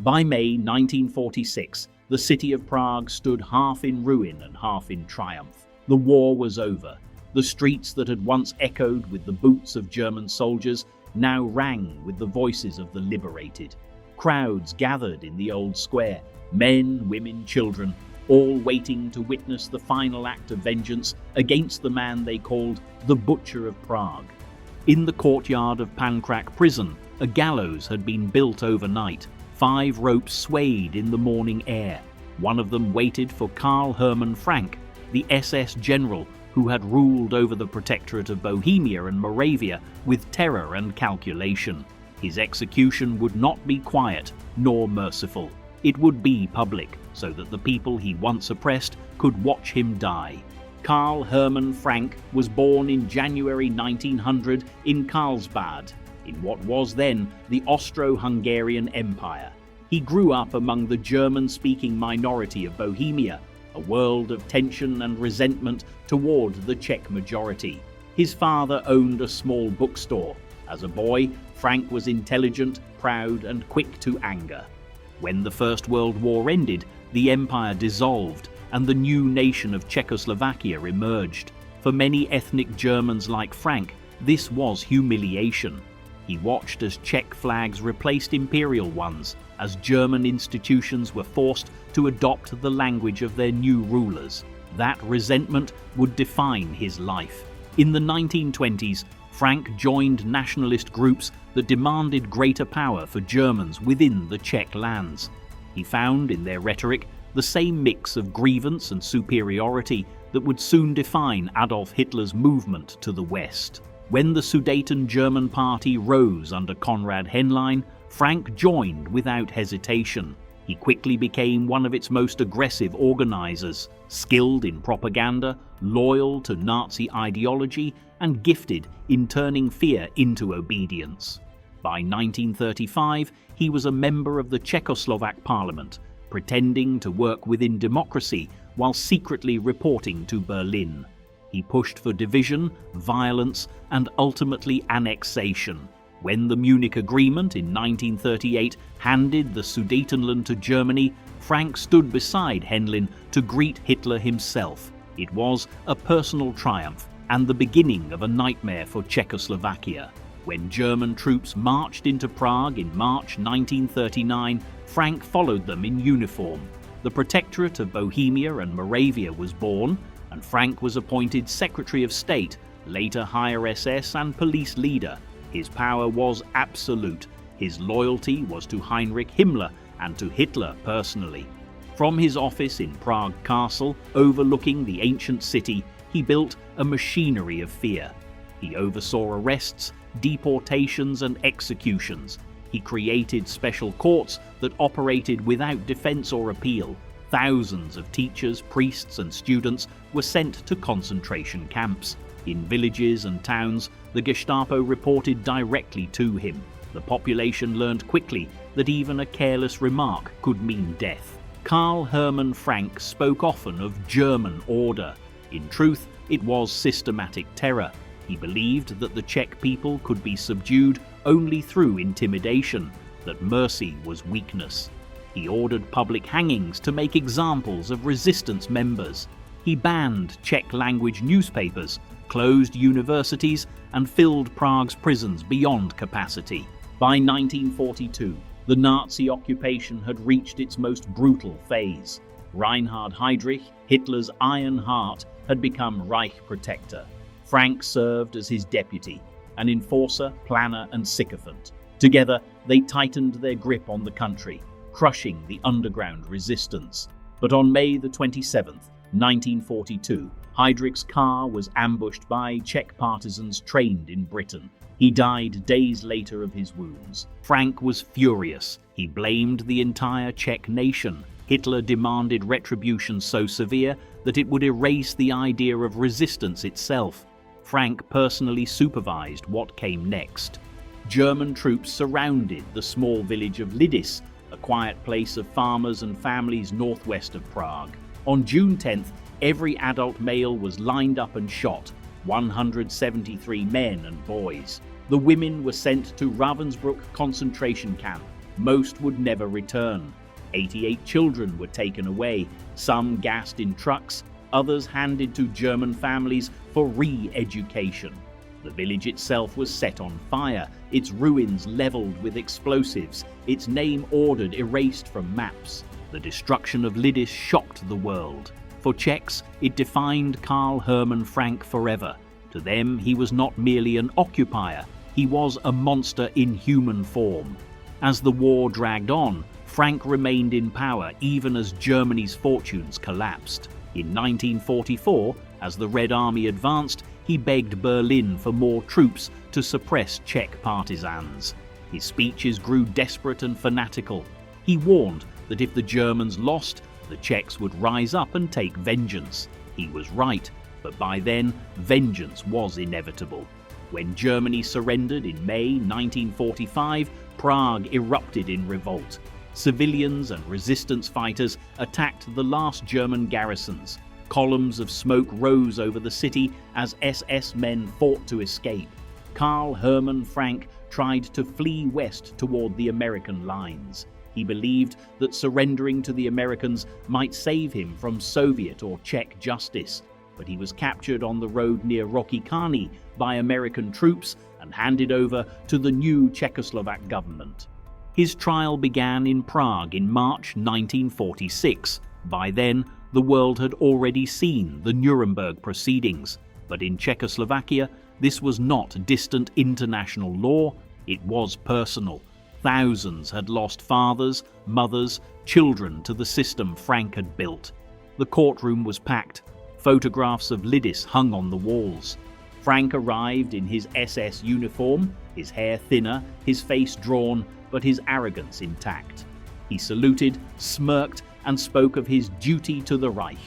By May 1946, the city of Prague stood half in ruin and half in triumph. The war was over. The streets that had once echoed with the boots of German soldiers now rang with the voices of the liberated. Crowds gathered in the old square, men, women, children, all waiting to witness the final act of vengeance against the man they called the Butcher of Prague. In the courtyard of Pankrak prison, a gallows had been built overnight. 5 ropes swayed in the morning air. One of them waited for Karl Hermann Frank, the SS general who had ruled over the Protectorate of Bohemia and Moravia with terror and calculation. His execution would not be quiet nor merciful. It would be public, so that the people he once oppressed could watch him die. Karl Hermann Frank was born in January 1900 in Karlsbad, in what was then the Austro-Hungarian Empire. He grew up among the German-speaking minority of Bohemia, a world of tension and resentment toward the Czech majority. His father owned a small bookstore. As a boy, Frank was intelligent, proud, and quick to anger. When the First World War ended, the empire dissolved, and the new nation of Czechoslovakia emerged. For many ethnic Germans like Frank, this was humiliation. He watched as Czech flags replaced imperial ones, as German institutions were forced to adopt the language of their new rulers. That resentment would define his life. In the 1920s, Frank joined nationalist groups that demanded greater power for Germans within the Czech lands. He found in their rhetoric the same mix of grievance and superiority that would soon define Adolf Hitler's movement to the West. When the Sudeten German Party rose under Konrad Henlein, Frank joined without hesitation. He quickly became one of its most aggressive organizers, skilled in propaganda, loyal to Nazi ideology, and gifted in turning fear into obedience. By 1935, he was a member of the Czechoslovak parliament, pretending to work within democracy while secretly reporting to Berlin. He pushed for division, violence, and ultimately annexation. When the Munich Agreement in 1938 handed the Sudetenland to Germany, Frank stood beside Henlein to greet Hitler himself. It was a personal triumph and the beginning of a nightmare for Czechoslovakia. When German troops marched into Prague in March 1939, Frank followed them in uniform. The Protectorate of Bohemia and Moravia was born, and Frank was appointed Secretary of State, later Higher SS and police leader. His power was absolute. His loyalty was to Heinrich Himmler and to Hitler personally. From his office in Prague Castle, overlooking the ancient city, he built a machinery of fear. He oversaw arrests, deportations, and executions. He created special courts that operated without defense or appeal. Thousands of teachers, priests, and students were sent to concentration camps. In villages and towns, the Gestapo reported directly to him. The population learned quickly that even a careless remark could mean death. Karl Hermann Frank spoke often of German order. In truth, it was systematic terror. He believed that the Czech people could be subdued only through intimidation, that mercy was weakness. He ordered public hangings to make examples of resistance members. He banned Czech-language newspapers, closed universities, and filled Prague's prisons beyond capacity. By 1942, the Nazi occupation had reached its most brutal phase. Reinhard Heydrich, Hitler's Iron Heart, had become Reich Protector. Frank served as his deputy, an enforcer, planner, and sycophant. Together, they tightened their grip on the country, crushing the underground resistance. But on May the 27th, 1942, Heydrich's car was ambushed by Czech partisans trained in Britain. He died days later of his wounds. Frank was furious. He blamed the entire Czech nation. Hitler demanded retribution so severe that it would erase the idea of resistance itself. Frank personally supervised what came next. German troops surrounded the small village of Lidis, a quiet place of farmers and families northwest of Prague. On June 10th, every adult male was lined up and shot, 173 men and boys. The women were sent to Ravensbrück concentration camp, Most would never return. 88 children were taken away, some gassed in trucks, others handed to German families for re-education. The village itself was set on fire, its ruins leveled with explosives, its name ordered erased from maps. The destruction of Lidice shocked the world. For Czechs, it defined Karl Hermann Frank forever. To them, he was not merely an occupier, he was a monster in human form. As the war dragged on, Frank remained in power even as Germany's fortunes collapsed. In 1944, as the Red Army advanced, he begged Berlin for more troops to suppress Czech partisans. His speeches grew desperate and fanatical. He warned that if the Germans lost, the Czechs would rise up and take vengeance. He was right, but by then, vengeance was inevitable. When Germany surrendered in May 1945, Prague erupted in revolt. Civilians and resistance fighters attacked the last German garrisons. Columns of smoke rose over the city as SS men fought to escape. Karl Hermann Frank tried to flee west toward the American lines. He believed that surrendering to the Americans might save him from Soviet or Czech justice, but he was captured on the road near Rocky Kani by American troops and handed over to the new Czechoslovak government. His trial began in Prague in March 1946. By then, the world had already seen the Nuremberg proceedings, but in Czechoslovakia, this was not distant international law, it was personal. Thousands had lost fathers, mothers, children to the system Frank had built. The courtroom was packed. Photographs of Lidice hung on the walls. Frank arrived in his SS uniform, his hair thinner, his face drawn, but his arrogance intact. He saluted, smirked, and spoke of his duty to the Reich.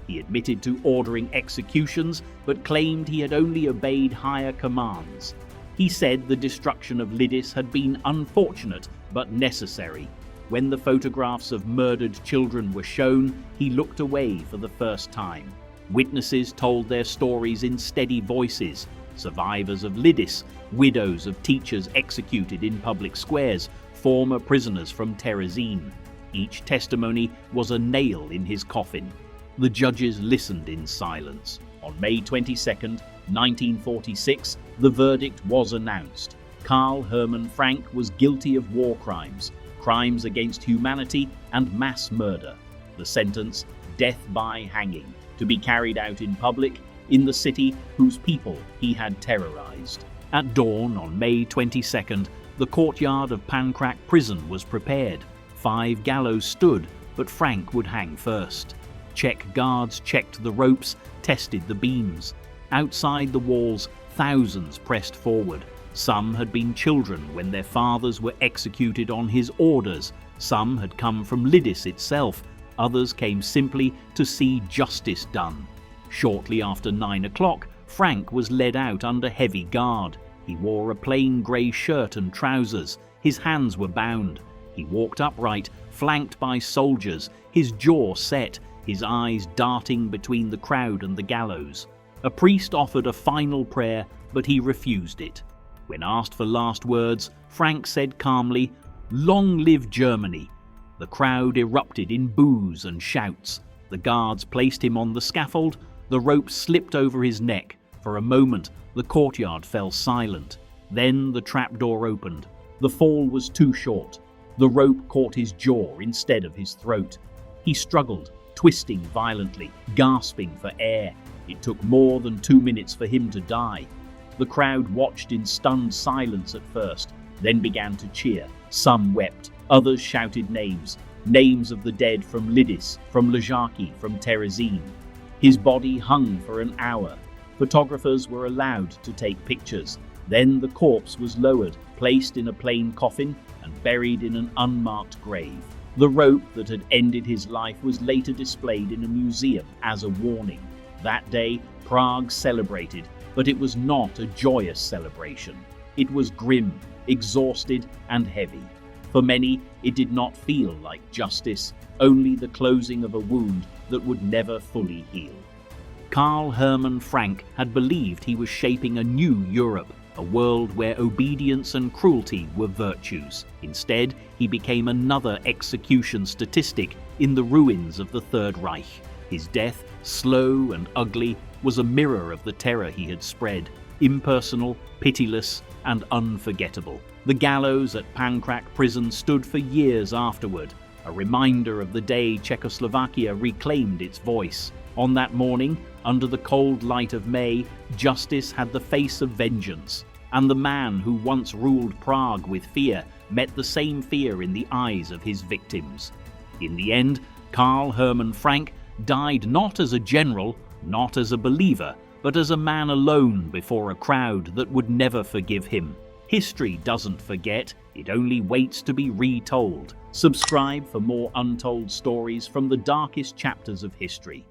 He admitted to ordering executions, but claimed he had only obeyed higher commands. He said the destruction of Lidice had been unfortunate but necessary. When the photographs of murdered children were shown, he looked away for the first time. Witnesses told their stories in steady voices. Survivors of Lidice, widows of teachers executed in public squares, former prisoners from Terezín. Each testimony was a nail in his coffin. The judges listened in silence. On May 22, 1946, the verdict was announced. Karl Hermann Frank was guilty of war crimes, crimes against humanity, and mass murder. The sentence, death by hanging, to be carried out in public in the city whose people he had terrorized. At dawn on May 22nd, the courtyard of Pankrak prison was prepared. 5 gallows stood, but Frank would hang first. Czech guards checked the ropes, tested the beams. Outside the walls, thousands pressed forward. Some had been children when their fathers were executed on his orders. Some had come from Lidice itself. Others came simply to see justice done. Shortly after 9 o'clock, Frank was led out under heavy guard. He wore a plain grey shirt and trousers. His hands were bound. He walked upright, flanked by soldiers, his jaw set, his eyes darting between the crowd and the gallows. A priest offered a final prayer, but he refused it. When asked for last words, Frank said calmly, "Long live Germany." The crowd erupted in boos and shouts. The guards placed him on the scaffold. The rope slipped over his neck. For a moment, the courtyard fell silent. Then the trapdoor opened. The fall was too short. The rope caught his jaw instead of his throat. He struggled, twisting violently, gasping for air. It took more than 2 minutes for him to die. The crowd watched in stunned silence at first, then began to cheer. Some wept, others shouted names of the dead from Lidice, from Ležáky, from Terezín. His body hung for an hour. Photographers were allowed to take pictures. Then the corpse was lowered, placed in a plain coffin, and buried in an unmarked grave. The rope that had ended his life was later displayed in a museum as a warning. That day, Prague celebrated, but it was not a joyous celebration. It was grim, exhausted, and heavy. For many, it did not feel like justice, only the closing of a wound that would never fully heal. Karl Hermann Frank had believed he was shaping a new Europe, a world where obedience and cruelty were virtues. Instead, he became another execution statistic in the ruins of the Third Reich. His death, slow and ugly, was a mirror of the terror he had spread, impersonal, pitiless, and unforgettable. The gallows at Pankrak prison stood for years afterward, a reminder of the day Czechoslovakia reclaimed its voice. On that morning, under the cold light of May, justice had the face of vengeance, and the man who once ruled Prague with fear met the same fear in the eyes of his victims. In the end, Karl Hermann Frank died not as a general, not as a believer, but as a man alone before a crowd that would never forgive him. History doesn't forget, it only waits to be retold. Subscribe for more untold stories from the darkest chapters of history.